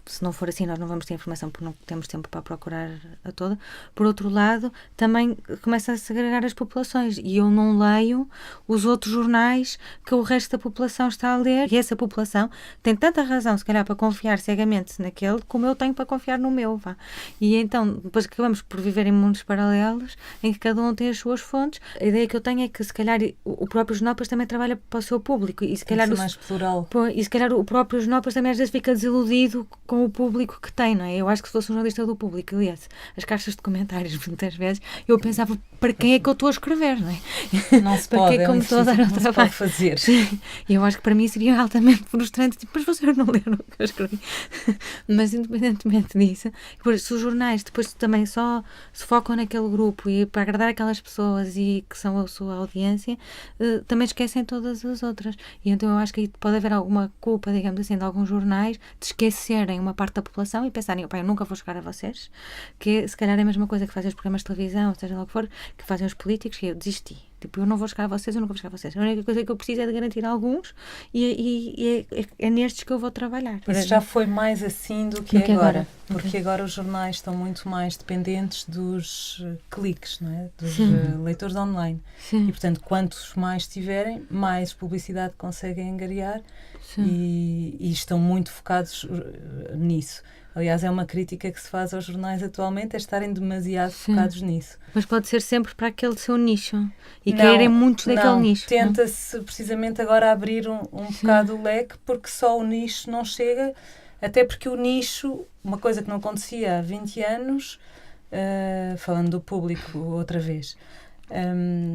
se não for assim nós não vamos ter informação porque não temos tempo para procurar a toda. Por outro lado, também começa a segregar as populações e eu não leio os outros jornais que o resto da população está a ler, e essa população tem tanta razão, se calhar, para confiar cegamente naquele, como eu tenho para confiar no meu, vá. E então, depois acabamos por viver em mundos paralelos, em que cada um tem as suas fontes. A ideia que eu tenho é que, se calhar, o próprio jornal depois também trabalha para o seu público, e se calhar mais plural. E se calhar o próprio jornal depois também às vezes fica desiludido com o público que tem, não é? Eu acho que se fosse um jornalista do público, aliás, as caixas de comentários, muitas vezes, eu pensava, para quem é que eu estou a escrever, não é? Não se pode, é muito difícil, não se pode fazer. E eu acho que para mim seria altamente frustrante, tipo, mas vocês não leram o que eu escrevi. Mas independentemente disso, se os jornais depois também só se focam naquele grupo e para agradar aquelas pessoas e que são a sua audiência, também esquecem todas as outras. E então eu acho que aí pode haver alguma culpa, digamos assim, de alguns jornais de esquecerem uma parte da população e pensarem, eu nunca vou chegar a vocês, que se calhar é a mesma coisa que fazem os programas de televisão, seja lá o que for, que fazem os políticos, que eu desisti. Tipo, eu não vou chegar a vocês, eu nunca vou chegar a vocês. A única coisa que eu preciso é de garantir alguns e é nestes que eu vou trabalhar. Isso já foi mais assim do que agora. Porque agora os jornais estão muito mais dependentes dos cliques, não é? Dos leitores online. Sim. E, portanto, quantos mais tiverem, mais publicidade conseguem angariar e estão muito focados nisso. Aliás, é uma crítica que se faz aos jornais atualmente, é estarem demasiado focados nisso. Mas pode ser sempre para aquele seu nicho e querem muitos daquele nicho. Tenta-se precisamente agora abrir um bocado o leque, porque só o nicho não chega, até porque o nicho, uma coisa que não acontecia há 20 anos, falando do público outra vez,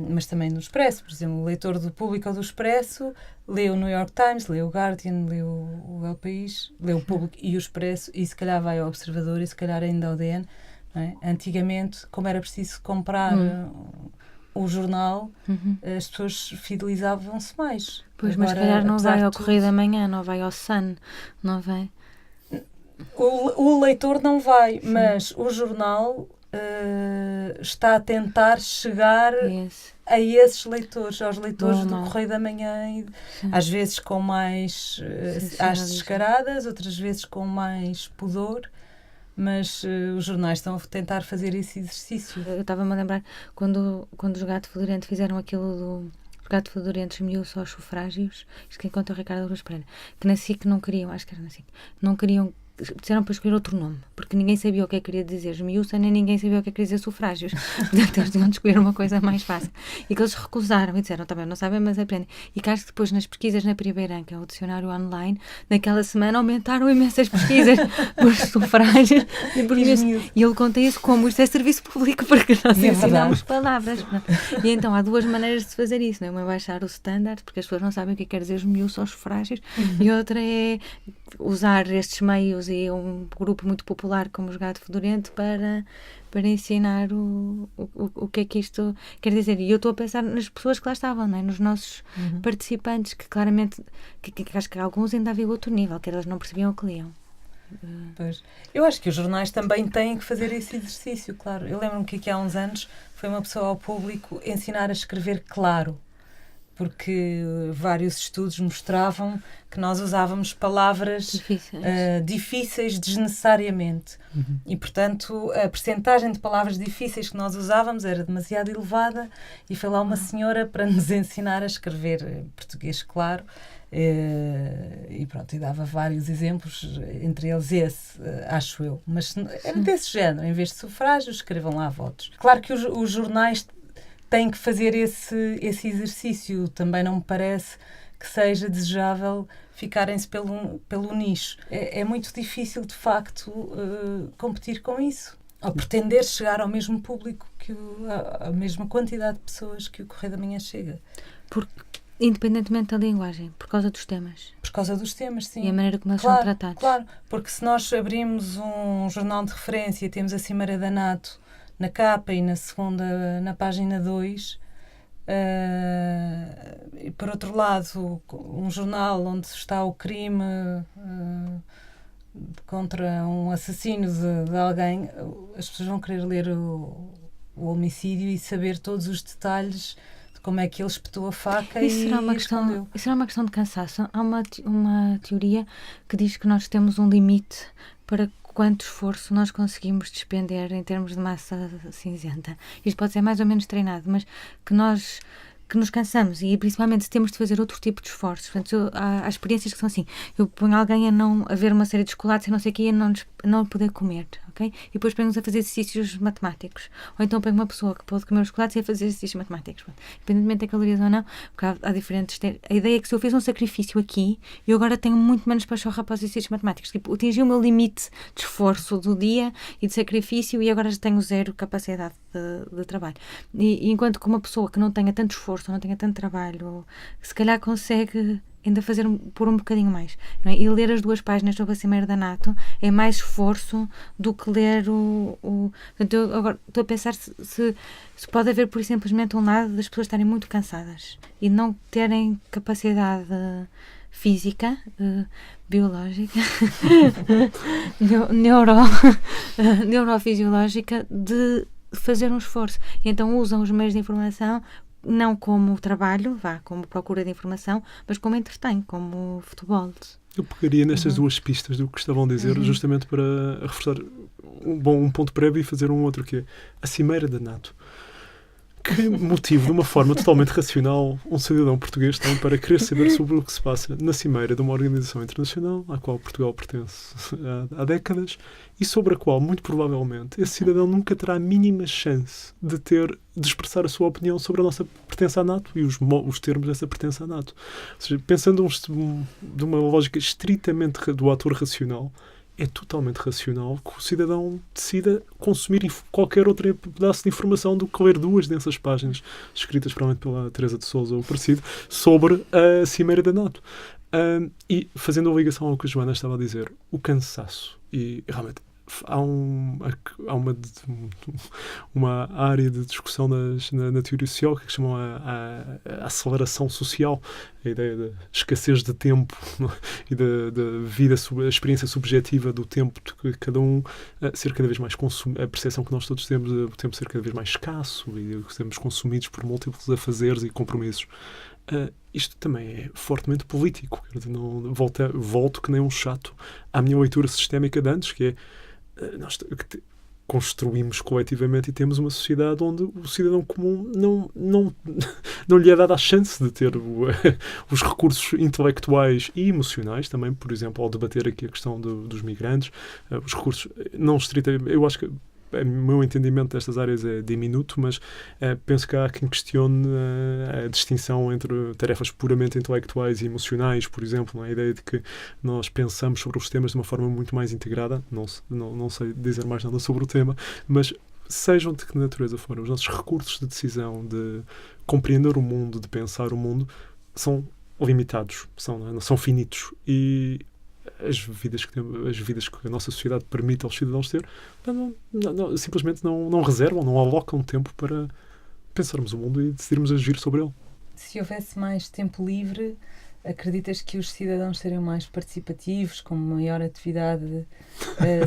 mas também no Expresso, por exemplo, o leitor do Público ou do Expresso lê o New York Times, lê o Guardian, lê o El País, lê o Público e o Expresso, e se calhar vai ao Observador e se calhar ainda ao DN, não é? Antigamente, como era preciso comprar o jornal, as pessoas fidelizavam-se mais. Pois, agora, mas se calhar não vai ao Correio da Manhã, não vai ao Sun, não vai? O leitor não vai, mas o jornal está a tentar chegar a esses leitores, aos leitores do Correio da Manhã, e, às vezes com mais às descaradas, outras vezes com mais pudor, mas os jornais estão a tentar fazer esse exercício. Eu estava-me a lembrar quando os Gato Fedorento fizeram aquilo do Gato Fedorento esmiuçou aos sufrágios, isto que encontra o Ricardo Aruz Pereira, que na SIC não queriam, acho que era na SIC, não queriam, disseram para escolher outro nome, porque ninguém sabia o que é que queria dizer esmiuça, nem ninguém sabia o que é que queria dizer sufrágios. Portanto, eles tinham de escolher uma coisa mais fácil. E que eles recusaram e disseram, também não sabem, mas aprendem. E que acho que depois nas pesquisas na Primeirã, que é o dicionário online, naquela semana aumentaram imensas pesquisas por sufrágios e por e ele conta isso como isto é serviço público, porque nós ensinamos palavras. E então há duas maneiras de se fazer isso, não é? Uma é baixar o standard, porque as pessoas não sabem o que quer dizer esmiuça aos sufrágios, e outra é usar estes meios e um grupo muito popular como os Gato Fedorento para ensinar o que é que isto quer dizer. E eu estou a pensar nas pessoas que lá estavam, não é? Nos nossos participantes, que claramente que acho que alguns ainda havia outro nível, que eles não percebiam o que liam. Pois. Eu acho que os jornais também têm que fazer esse exercício, claro. Eu lembro-me que aqui há uns anos foi uma pessoa ao público ensinar a escrever claro, porque vários estudos mostravam que nós usávamos palavras difíceis desnecessariamente. E, portanto, a percentagem de palavras difíceis que nós usávamos era demasiado elevada, e foi lá uma senhora para nos ensinar a escrever português claro. E pronto, e dava vários exemplos, entre eles esse, acho eu. Mas era desse género, em vez de sufrágios, escrevam lá votos. Claro que os jornais têm que fazer esse exercício. Também não me parece que seja desejável ficarem-se pelo nicho. É muito difícil, de facto, competir com isso. Ou pretender chegar ao mesmo público, a mesma quantidade de pessoas que o Correio da Manhã chega. Porque, independentemente da linguagem, por causa dos temas. Por causa dos temas, sim. E a maneira como eles são tratados. Claro, porque se nós abrimos um jornal de referência e temos a Cimeira da NATO na capa e na página 2, e por outro lado, um jornal onde está o crime contra um assassino de alguém, as pessoas vão querer ler o homicídio e saber todos os detalhes de como é que ele espetou a faca Isso será uma questão de cansaço. Há uma teoria que diz que nós temos um limite para quanto esforço nós conseguimos despender em termos de massa cinzenta. Isto pode ser mais ou menos treinado, mas que nos cansamos, e principalmente se temos de fazer outro tipo de esforços. Portanto, há experiências que são assim: eu ponho alguém a ver uma série de chocolates e não sei o que, e a não poder comer, ok? E depois ponho-nos a fazer exercícios matemáticos. Ou então ponho uma pessoa que pode comer os chocolates e a fazer exercícios matemáticos. Independentemente de calorias ou não, porque há diferentes... A ideia é que se eu fiz um sacrifício aqui, eu agora tenho muito menos pachorra para os exercícios matemáticos. Tipo, atingi o meu limite de esforço do dia e de sacrifício, e agora já tenho zero capacidade de trabalho. E enquanto que uma pessoa que não tenha tanto esforço, não tenha tanto trabalho, se calhar consegue ainda por um bocadinho mais, não é? E ler as 2 páginas sobre a Cimeira da NATO é mais esforço do que ler Portanto, eu agora estou a pensar se pode haver, por simplesmente, um lado das pessoas estarem muito cansadas e não terem capacidade física, biológica, neurofisiológica de fazer um esforço. E então usam os meios de informação não como trabalho, como procura de informação, mas como entretém, como futebol. Eu pegaria nestas 2 pistas do que estavam a dizer, justamente para reforçar um ponto prévio e fazer um outro, que é a Cimeira da NATO. Que motivo, de uma forma totalmente racional, um cidadão português tem para querer saber sobre o que se passa na Cimeira de uma organização internacional à qual Portugal pertence há décadas, e sobre a qual, muito provavelmente, esse cidadão nunca terá a mínima chance de expressar a sua opinião sobre a nossa pertença à NATO e os termos dessa pertença à NATO. Ou seja, pensando de uma lógica estritamente do ator racional, é totalmente racional que o cidadão decida consumir qualquer outro pedaço de informação do que ler 2 densas páginas, escritas provavelmente pela Teresa de Sousa ou parecido, sobre a Cimeira da NATO. E fazendo a ligação ao que a Joana estava a dizer, o cansaço, e realmente há uma área de discussão na teoria social que chamam a aceleração social, a ideia da escassez de tempo e da vida, a experiência subjetiva do tempo de cada um ser cada vez mais a percepção que nós todos temos do tempo ser cada vez mais escasso e sermos consumidos por múltiplos afazeres e compromissos. Isto também é fortemente político. Volto que nem um chato à minha leitura sistémica de antes, que é nós construímos coletivamente e temos uma sociedade onde o cidadão comum não lhe é dada a chance de ter os recursos intelectuais e emocionais também, por exemplo, ao debater aqui a questão dos migrantes, os recursos não estritamente... Eu acho que o meu entendimento destas áreas é diminuto, mas penso que há quem questione a distinção entre tarefas puramente intelectuais e emocionais, por exemplo, a ideia de que nós pensamos sobre os temas de uma forma muito mais integrada. Não sei dizer mais nada sobre o tema, mas sejam de que natureza forem, os nossos recursos de decisão, de compreender o mundo, de pensar o mundo, são limitados, são finitos, e as vidas que a nossa sociedade permite aos cidadãos ter, simplesmente não reservam, não alocam tempo para pensarmos o mundo e decidirmos agir sobre ele. Se houvesse mais tempo livre, acreditas que os cidadãos seriam mais participativos, com maior atividade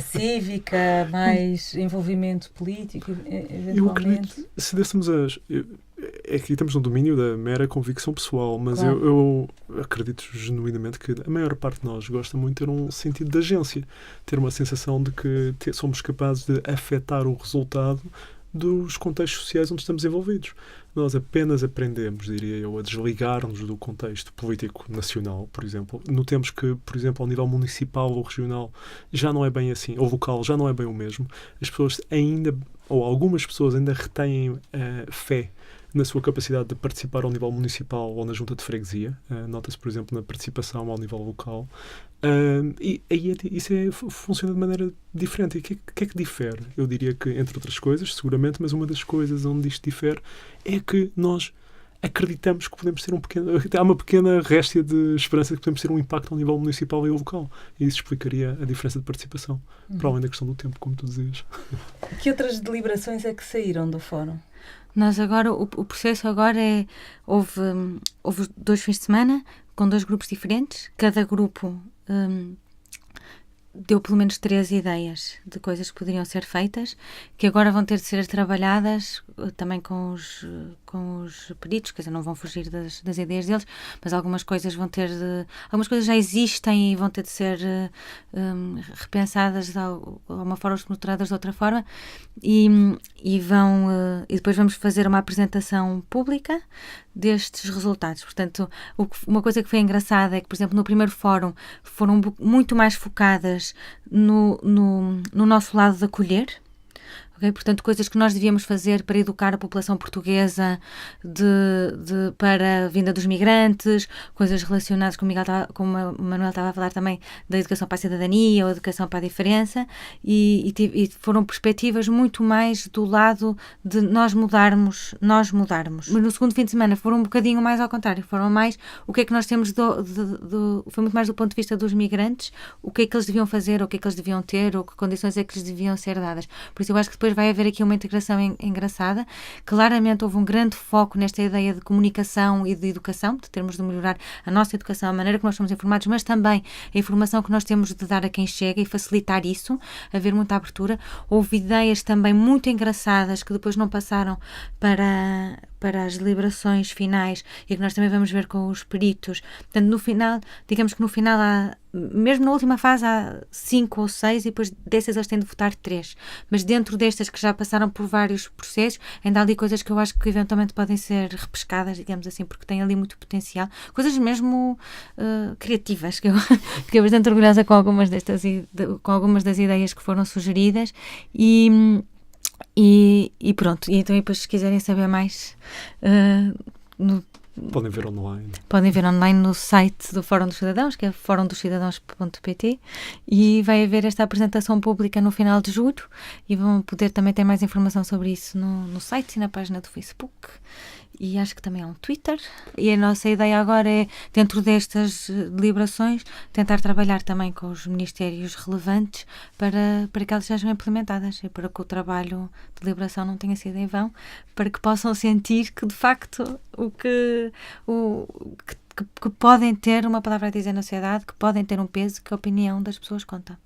cívica, mais envolvimento político, eventualmente? Eu acredito, se dessemos aqui estamos no domínio da mera convicção pessoal, mas claro, eu acredito genuinamente que a maior parte de nós gosta muito de ter um sentido de agência, ter uma sensação de que somos capazes de afetar o resultado dos contextos sociais onde estamos envolvidos. Nós apenas aprendemos, diria eu, a desligar-nos do contexto político nacional, por exemplo. Notemos que, por exemplo, ao nível municipal ou regional já não é bem assim, ou local já não é bem o mesmo. As pessoas ainda, ou algumas pessoas ainda retêm fé na sua capacidade de participar ao nível municipal ou na junta de freguesia. Nota-se, por exemplo, na participação ao nível local. E aí isso funciona de maneira diferente. E o que é que difere? Eu diria que, entre outras coisas, seguramente, mas uma das coisas onde isto difere é que nós acreditamos que podemos ter há uma pequena réstia de esperança de que podemos ter um impacto ao nível municipal e local. E isso explicaria a diferença de participação, para além da questão do tempo, como tu dizias. Que outras deliberações é que saíram do fórum? Nós agora, o processo agora é, houve 2 fins de semana com 2 grupos diferentes, cada grupo deu pelo menos 3 ideias de coisas que poderiam ser feitas, que agora vão ter de ser trabalhadas também com os peritos, quer dizer, não vão fugir das ideias deles, mas algumas coisas algumas coisas já existem e vão ter de ser repensadas de alguma forma, estruturadas de outra forma, e depois vamos fazer uma apresentação pública destes resultados. Portanto, uma coisa que foi engraçada é que, por exemplo, no primeiro fórum foram muito mais focadas no nosso lado de acolher. Okay? Portanto, coisas que nós devíamos fazer para educar a população portuguesa para a vinda dos migrantes, coisas relacionadas, como o Manuel estava a falar também, da educação para a cidadania ou educação para a diferença, e foram perspectivas muito mais do lado de nós mudarmos. Mas no segundo fim de semana foram um bocadinho mais ao contrário, foram mais o que é que nós temos foi muito mais do ponto de vista dos migrantes, o que é que eles deviam fazer, ou o que é que eles deviam ter, ou que condições é que lhes deviam ser dadas. Por isso eu acho que depois vai haver aqui uma integração engraçada. Claramente houve um grande foco nesta ideia de comunicação e de educação, de termos de melhorar a nossa educação, a maneira que nós somos informados, mas também a informação que nós temos de dar a quem chega e facilitar isso, haver muita abertura. Houve ideias também muito engraçadas que depois não passaram para as deliberações finais e que nós também vamos ver com os peritos. Portanto, no final, digamos que no final mesmo na última fase há 5 ou 6 e depois dessas eles têm de votar 3. Mas dentro destas que já passaram por vários processos, ainda há ali coisas que eu acho que eventualmente podem ser repescadas, digamos assim, porque têm ali muito potencial. Coisas mesmo criativas, que eu fiquei bastante orgulhosa com algumas das ideias que foram sugeridas e pronto. E então depois, se quiserem saber mais podem ver online. Podem ver online no site do Fórum dos Cidadãos, que é forumdoscidadãos.pt, e vai haver esta apresentação pública no final de julho e vão poder também ter mais informação sobre isso no site e na página do Facebook. E acho que também há um Twitter. E a nossa ideia agora é, dentro destas deliberações, tentar trabalhar também com os ministérios relevantes para que elas sejam implementadas e para que o trabalho de deliberação não tenha sido em vão, para que possam sentir que, de facto, que podem ter uma palavra a dizer na sociedade, que podem ter um peso, que a opinião das pessoas conta.